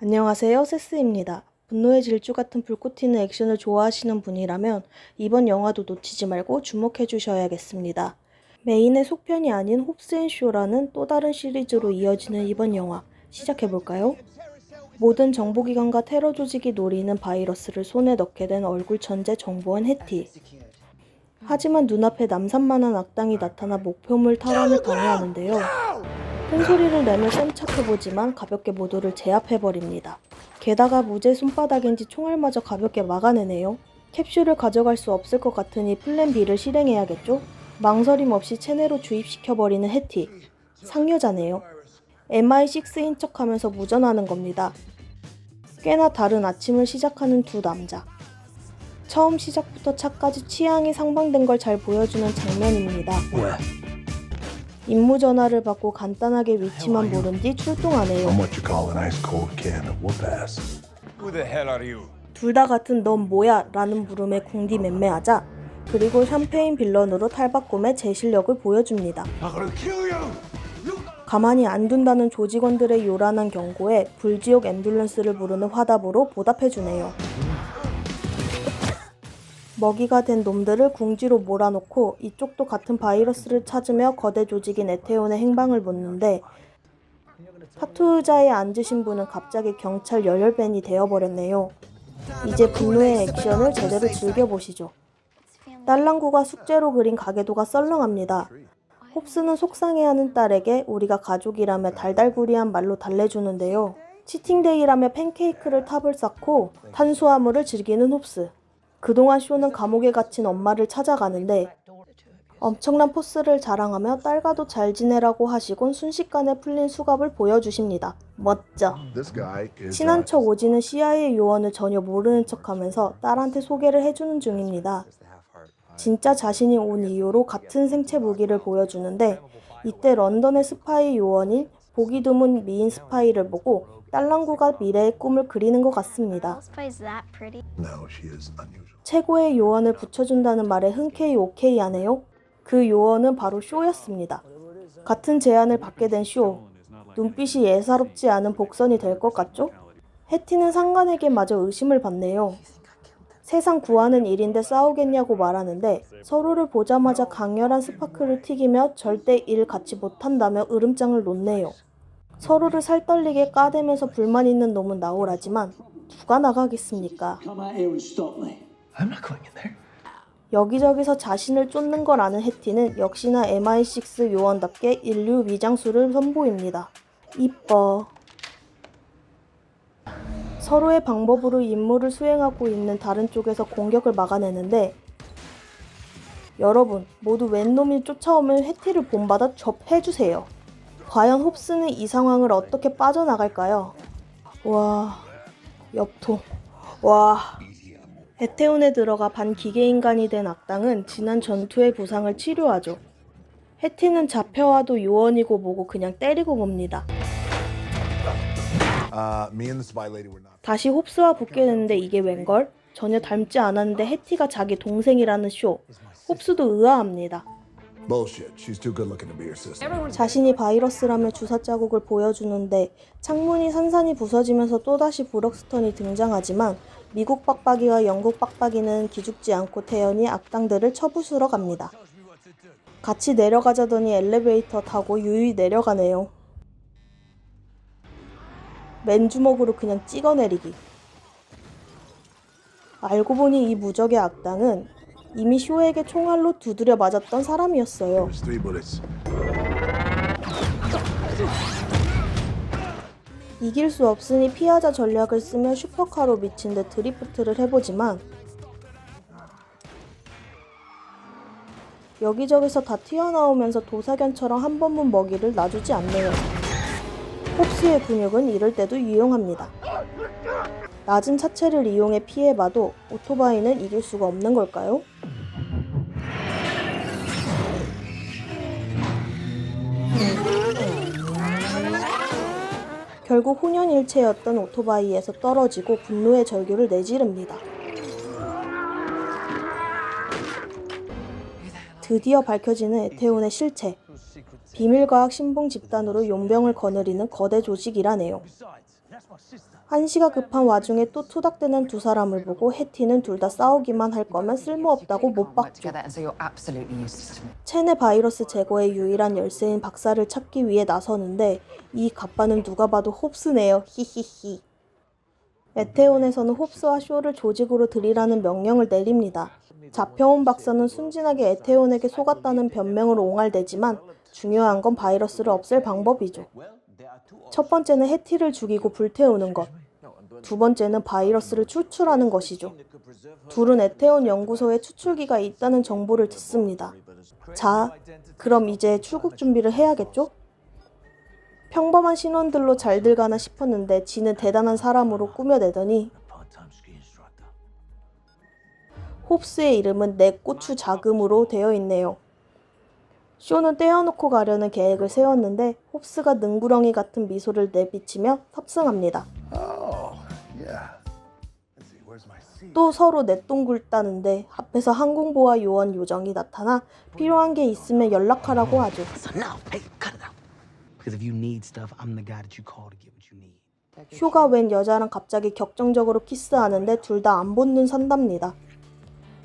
안녕하세요, 세스입니다. 분노의 질주 같은 불꽃 튀는 액션을 좋아하시는 분이라면 이번 영화도 놓치지 말고 주목해 주셔야겠습니다. 메인의 속편이 아닌 홉스앤쇼라는 또 다른 시리즈로 이어지는 이번 영화, 시작해볼까요? 모든 정보기관과 테러 조직이 노리는 바이러스를 손에 넣게 된 얼굴 천재 정보원 해티. 하지만 눈앞에 남산만한 악당이 나타나 목표물 탈환을 방해하는데요. 큰 소리를 내며 쌤 착해보지만 가볍게 모두를 제압해버립니다. 게다가 무제 손바닥인지 총알마저 가볍게 막아내네요. 캡슐을 가져갈 수 없을 것 같으니 플랜 B를 실행해야겠죠? 망설임 없이 체내로 주입시켜버리는 해티. 상여자네요. MI6인 척하면서 무전하는 겁니다. 꽤나 다른 아침을 시작하는 두 남자. 처음 시작부터 차까지 취향이 상반된 걸 잘 보여주는 장면입니다. 임무 전화를 받고 간단하게 위치만 모른 뒤 출동하네요. 둘 다 같은 넌 뭐야? 라는 물음에 궁디맴매하자 그리고 샴페인 빌런으로 탈바꿈해 제 실력을 보여줍니다. 가만히 안 둔다는 조직원들의 요란한 경고에 불지옥 앰뷸런스를 부르는 화답으로 보답해주네요. 먹이가 된 놈들을 궁지로 몰아놓고 이쪽도 같은 바이러스를 찾으며 거대 조직인 에테온의 행방을 묻는데 타투 의자에 앉으신 분은 갑자기 경찰 열혈팬이 되어버렸네요. 이제 분노의 액션을 제대로 즐겨보시죠. 딸랑구가 숙제로 그린 가계도가 썰렁합니다. 홉스는 속상해하는 딸에게 우리가 가족이라며 달달구리한 말로 달래주는데요. 치팅데이라며 팬케이크를 탑을 쌓고 탄수화물을 즐기는 홉스. 그동안 쇼는 감옥에 gathin 엄마를 찾아가는데 엄청난 포스를 자랑하며 딸과도 잘 지내라고 하시곤 순식간에 풀린 수갑을 보여주십니다. 멋져. 친한 척 오지는 CIA 요원을 전혀 모르는 척하면서 딸한테 소개를 해주는 중입니다. 진짜 자신이 온 이유로 같은 생체 무기를 보여주는데 이때 런던의 스파이 요원인 보기 드문 미인 스파이를 보고 딸랑구가 미래의 꿈을 그리는 것 같습니다. 최고의 요원을 붙여준다는 말에 흔쾌히 오케이 하네요. 그 요원은 바로 쇼였습니다. 같은 제안을 받게 된 쇼. 눈빛이 예사롭지 않은 복선이 될 것 같죠? 해티는 상관에게 마저 의심을 받네요. 세상 구하는 일인데 싸우겠냐고 말하는데 서로를 보자마자 강렬한 스파크를 튀기며 절대 일 같이 못한다며 으름장을 놓네요. 서로를 살떨리게 까대면서 불만 있는 놈은 나오라지만 누가 나가겠습니까? 여기저기서 자신을 쫓는 걸 아는 해티는 역시나 MI6 요원답게 인류 위장술을 선보입니다. 이뻐. 서로의 방법으로 임무를 수행하고 있는 다른 쪽에서 공격을 막아내는데 여러분 모두 웬 놈이 쫓아오면 해티를 본받아 접해주세요. 과연 홉스는 이 상황을 어떻게 빠져나갈까요? 와... 엽통... 와... 에테온에 들어가 반기계인간이 된 악당은 지난 전투의 부상을 치료하죠. 해티는 잡혀와도 요원이고 뭐고 그냥 때리고 봅니다. 다시 홉스와 붙게 되는데 이게 웬걸? 전혀 닮지 않았는데 해티가 자기 동생이라는 쇼. 홉스도 의아합니다. 자신이 바이러스라며 주사 자국을 보여주는데 창문이 산산이 부서지면서 또다시 브럭스턴이 등장하지만 미국 빡빡이와 영국 빡빡이는 기죽지 않고 태연히 악당들을 쳐부수러 갑니다. 같이 내려가자더니 엘리베이터 타고 유유히 내려가네요. 맨주먹으로 그냥 찍어내리기. 알고 보니 이 무적의 악당은 이미 쇼에게 총알로 두드려 맞았던 사람이었어요. 이길 수 없으니 피하자 전략을 쓰며 슈퍼카로 미친 듯 드리프트를 해보지만 여기저기서 다 튀어나오면서 도사견처럼 한 번만 먹이를 놔주지 않네요. 홉스의 근육은 이럴 때도 유용합니다. 낮은 차체를 이용해 피해봐도 오토바이는 이길 수가 없는 걸까요? 결국 혼연일체였던 오토바이에서 떨어지고 분노의 절규를 내지릅니다. 드디어 밝혀지는 에테온의 실체. 비밀과학 신봉 집단으로 용병을 거느리는 거대 조직이라네요. 한시가 급한 와중에 또 투닥대는 두 사람을 보고 해티는 둘 다 싸우기만 할 거면 쓸모없다고 못 박죠. 체내 바이러스 제거의 유일한 열쇠인 박사를 찾기 위해 나서는데 이 갑바는 누가 봐도 홉스네요. 히히히. 에테온에서는 홉스와 쇼를 조직으로 들이라는 명령을 내립니다. 잡혀온 박사는 순진하게 에테온에게 속았다는 변명으로 옹알대지만 중요한 건 바이러스를 없앨 방법이죠. 첫 번째는 해티를 죽이고 불태우는 것. 두 번째는 바이러스를 추출하는 것이죠. 둘은 에테온 연구소에 추출기가 있다는 정보를 듣습니다. 자, 그럼 이제 출국 준비를 해야겠죠? 평범한 신원들로 잘들 가나 싶었는데 지는 대단한 사람으로 꾸며내더니 홉스의 이름은 내 고추 자금으로 되어 있네요. 쇼는 떼어놓고 가려는 계획을 세웠는데 홉스가 능구렁이 같은 미소를 내비치며 탑승합니다. 또 서로 넷동 굴다는데 앞에서 항공보안 요원 요정이 나타나 필요한 게 있으면 연락하라고 하죠. 쇼가 웬 여자랑 갑자기 격정적으로 키스하는데 둘 다 안 본눈 산답니다.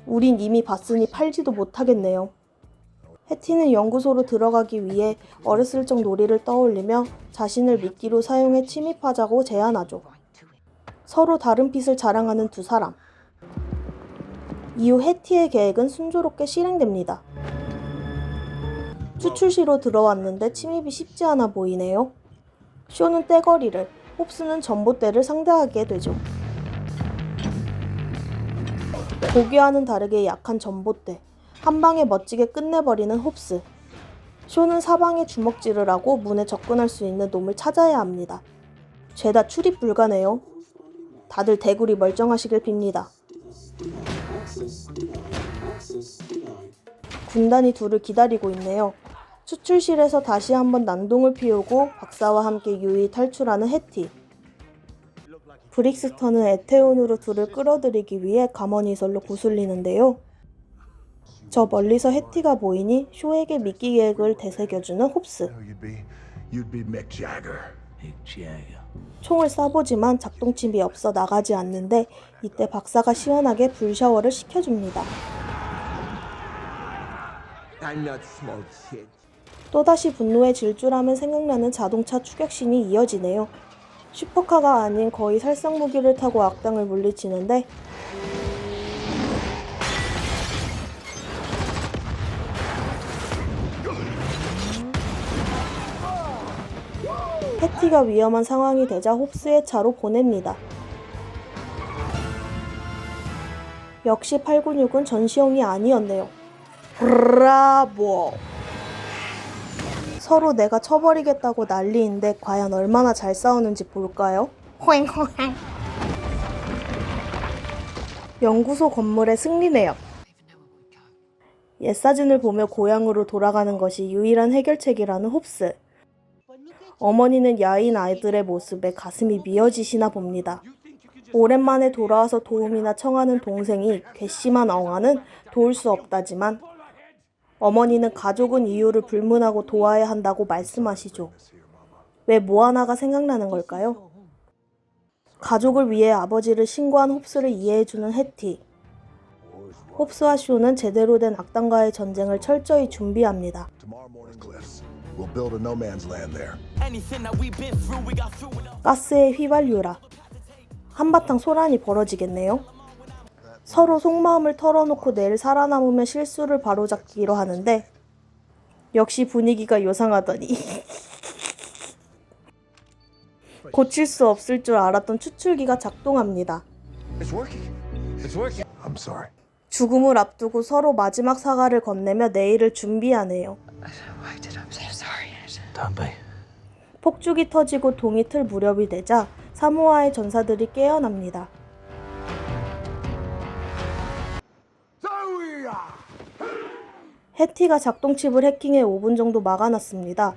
우린 이미 봤으니 팔지도 못하겠네요. 해티는 연구소로 들어가기 위해 어렸을 적 놀이를 떠올리며 자신을 미끼로 사용해 침입하자고 제안하죠. 서로 다른 핏을 자랑하는 두 사람. 이후 해티의 계획은 순조롭게 실행됩니다. 추출시로 들어왔는데 침입이 쉽지 않아 보이네요. 쇼는 떼거리를, 홉스는 전봇대를 상대하게 되죠. 보기와는 다르게 약한 전봇대, 한 방에 멋지게 끝내버리는 홉스. 쇼는 사방에 주먹질을 하고 문에 접근할 수 있는 놈을 찾아야 합니다. 죄다 출입 불가네요. 다들 대구리 멀쩡하시길 빕니다. 군단이 둘을 기다리고 있네요. 추출실에서 다시 한번 난동을 피우고 박사와 함께 유유히 탈출하는 해티. 브릭스턴은 에테온으로 둘을 끌어들이기 위해 감언이설로 구슬리는데요. 저 멀리서 해티가 보이니 쇼에게 미끼 계획을 되새겨주는 홉스. 총을 쏴보지만 작동칩이 없어 나가지 않는데 이때 박사가 시원하게 불샤워를 시켜줍니다. 또다시 분노의 질주라면 생각나는 자동차 추격신이 이어지네요. 슈퍼카가 아닌 거의 살상무기를 타고 악당을 물리치는데 해티가 위험한 상황이 되자 홉스의 차로 보냅니다. 역시 896은 전시용이 아니었네요. 브라보! 서로 내가 쳐버리겠다고 난리인데 과연 얼마나 잘 싸우는지 볼까요? 호잉호잉. 연구소 건물의 승리네요. 옛사진을 보며 고향으로 돌아가는 것이 유일한 해결책이라는 홉스. 어머니는 야인 아이들의 모습에 가슴이 미어지시나 봅니다. 오랜만에 돌아와서 도움이나 청하는 동생이 괘씸한 엉아는 도울 수 없다지만 어머니는 가족은 이유를 불문하고 도와야 한다고 말씀하시죠. 왜 모아나가 생각나는 걸까요? 가족을 위해 아버지를 신고한 홉스를 이해해주는 해티. 홉스와 쇼는 제대로 된 악당과의 전쟁을 철저히 준비합니다. 가스에 휘발유라. 한바탕 소란이 벌어지겠네요. 서로 속마음을 털어놓고 내일 살아남으면 실수를 바로잡기로 하는데 역시 분위기가 요상하더니 고칠 수 없을 줄 알았던 추출기가 작동합니다. 죽음을 앞두고 서로 마지막 사과를 건네며 내일을 준비하네요. 폭죽이 터지고 동이 틀 무렵이 되자 사모아의 전사들이 깨어납니다. 해티가 작동칩을 해킹해 5분 정도 막아놨습니다.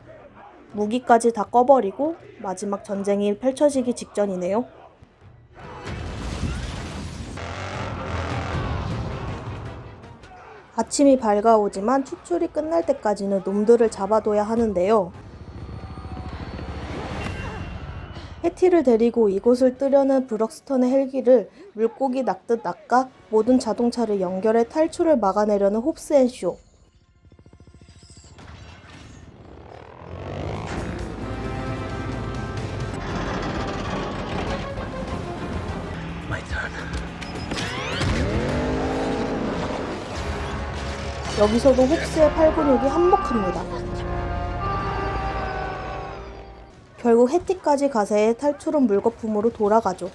무기까지 다 꺼버리고 마지막 전쟁이 펼쳐지기 직전이네요. 아침이 밝아오지만 추출이 끝날 때까지는 놈들을 잡아둬야 하는데요. 해티를 데리고 이곳을 뜨려는 브럭스턴의 헬기를 물고기 낚듯 낚아 모든 자동차를 연결해 탈출을 막아내려는 홉스 앤 쇼. 여기서도 홉스의 팔근육이 한몫합니다. 결국 해티까지 가세해 탈출은 물거품으로 돌아가죠.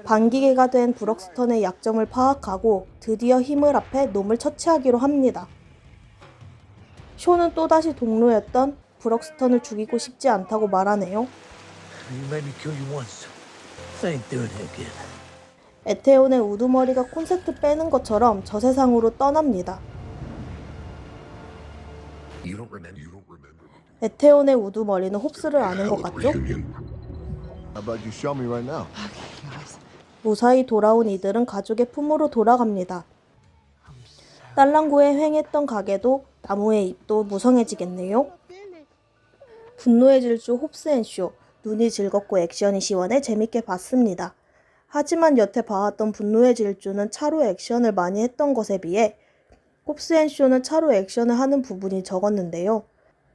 반기계가 된 브럭스턴의 약점을 파악하고 드디어 힘을 합해 놈을 처치하기로 합니다. 쇼는 또다시 동료였던 브럭스턴을 죽이고 싶지 않다고 말하네요. 에테온의 우두머리가 콘셉트 빼는 것처럼 저 세상으로 떠납니다. 에테온의 우두머리는 홉스를 아는 것 같죠? 무사히 돌아온 이들은 가족의 품으로 돌아갑니다. 딸랑구에 횡했던 가게도 나무의 잎도 무성해지겠네요. 분노의 질주 홉스 앤 쇼, 눈이 즐겁고 액션이 시원해 재밌게 봤습니다. 하지만 여태 봐왔던 분노의 질주는 차로 액션을 많이 했던 것에 비해 홉스 앤 쇼는 차로 액션을 하는 부분이 적었는데요.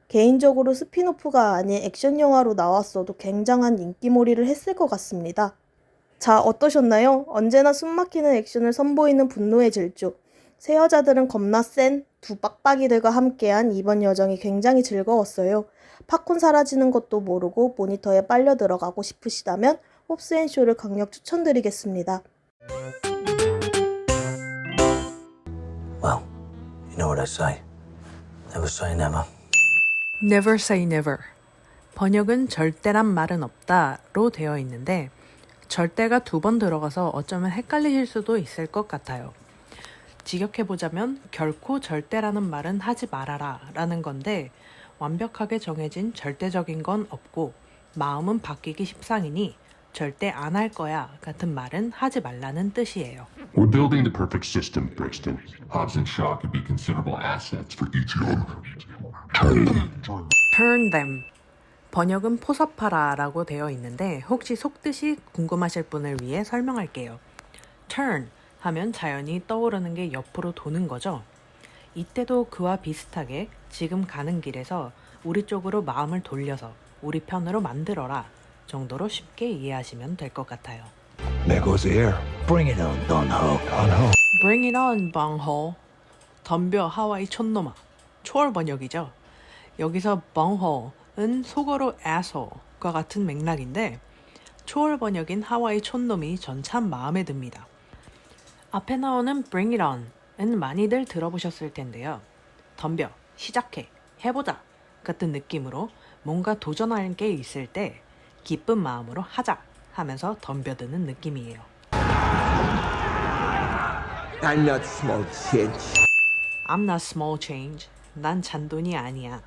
개인적으로 스피노프가 아닌 액션 영화로 나왔어도 굉장한 인기몰이를 했을 것 같습니다. 자, 어떠셨나요? 언제나 숨막히는 액션을 선보이는 분노의 질주. 새 여자들은 겁나 센 두 빡빡이들과 함께한 이번 여정이 굉장히 즐거웠어요. 팝콘 사라지는 것도 모르고 모니터에 빨려 들어가고 싶으시다면 홉스 앤 쇼를 강력 추천드리겠습니다. Well, you know what I say. Never say never. Never say never. 번역은 절대란 말은 없다로 되어 있는데 절대가 두 번 들어가서 어쩌면 헷갈리실 수도 있을 것 같아요. 직역해보자면 결코 절대라는 말은 하지 말아라 라는 건데 완벽하게 정해진 절대적인 건 없고 마음은 바뀌기 십상이니 절대 안 할 거야 같은 말은 하지 말라는 뜻이에요. We're building the perfect system, Brixton. Hobbs and Shaw could be considerable assets for each owner. Turn them. 번역은 포섭하라 라고 되어 있는데 혹시 속뜻이 궁금하실 분을 위해 설명할게요. Turn 하면 자연히 떠오르는 게 옆으로 도는 거죠. 이때도 그와 비슷하게 지금 가는 길에서 우리 쪽으로 마음을 돌려서 우리 편으로 만들어라 정도로 쉽게 이해하시면 될 것 같아요. There goes the air. Bring it on, Don-ho. Bring it on, bungho. 덤벼 하와이 촌놈아. 초월 번역이죠. 여기서 bungho는 속어로 asshole과 같은 맥락인데 초월 번역인 하와이 촌놈이 전 참 마음에 듭니다. 앞에 나오는 bring it on은 많이들 들어보셨을 텐데요. 덤벼, 시작해, 해보자 같은 느낌으로 뭔가 도전할 게 있을 때 기쁜 마음으로 하자 하면서 덤벼드는 느낌이에요. I'm not small change. I'm not small change. 난 잔돈이 아니야.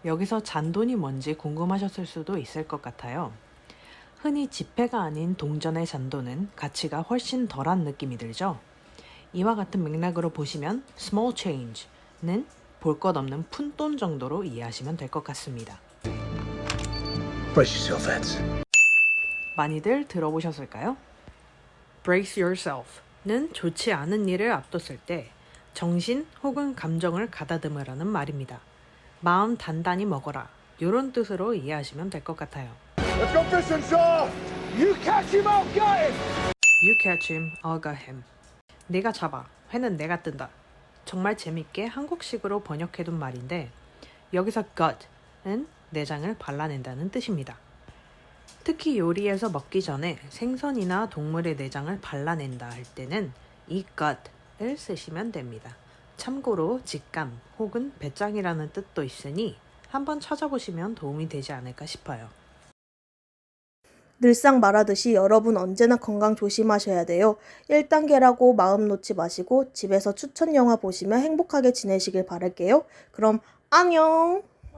여기서 잔돈이 뭔지 궁금하셨을 수도 있을 것 같아요. 흔히 지폐가 아닌 동전의 잔돈은 가치가 훨씬 덜한 느낌이 들죠. 이와 같은 맥락으로 보시면 small change는 볼 것 없는 푼돈 정도로 이해하시면 될 것 같습니다. Brace yourself, Eds. 많이들 들어보셨을까요? Brace yourself는 좋지 않은 일을 앞뒀을 때 정신 혹은 감정을 가다듬으라는 말입니다. 마음 단단히 먹어라 이런 뜻으로 이해하시면 될 것 같아요. Let's go fishing, Shaw! You catch him, I'll get him! You catch him, I'll get him. 내가 잡아, 회는 내가 뜬다. 정말 재밌게 한국식으로 번역해둔 말인데 여기서 gut은 내장을 발라낸다는 뜻입니다. 특히 요리에서 먹기 전에 생선이나 동물의 내장을 발라낸다 할 때는 이 gut을 쓰시면 됩니다. 참고로 직감 혹은 배짱이라는 뜻도 있으니 한번 찾아보시면 도움이 되지 않을까 싶어요. 늘상 말하듯이 여러분 언제나 건강 조심하셔야 돼요. 1단계라고 마음 놓지 마시고 집에서 추천 영화 보시며 행복하게 지내시길 바랄게요. 그럼 안녕!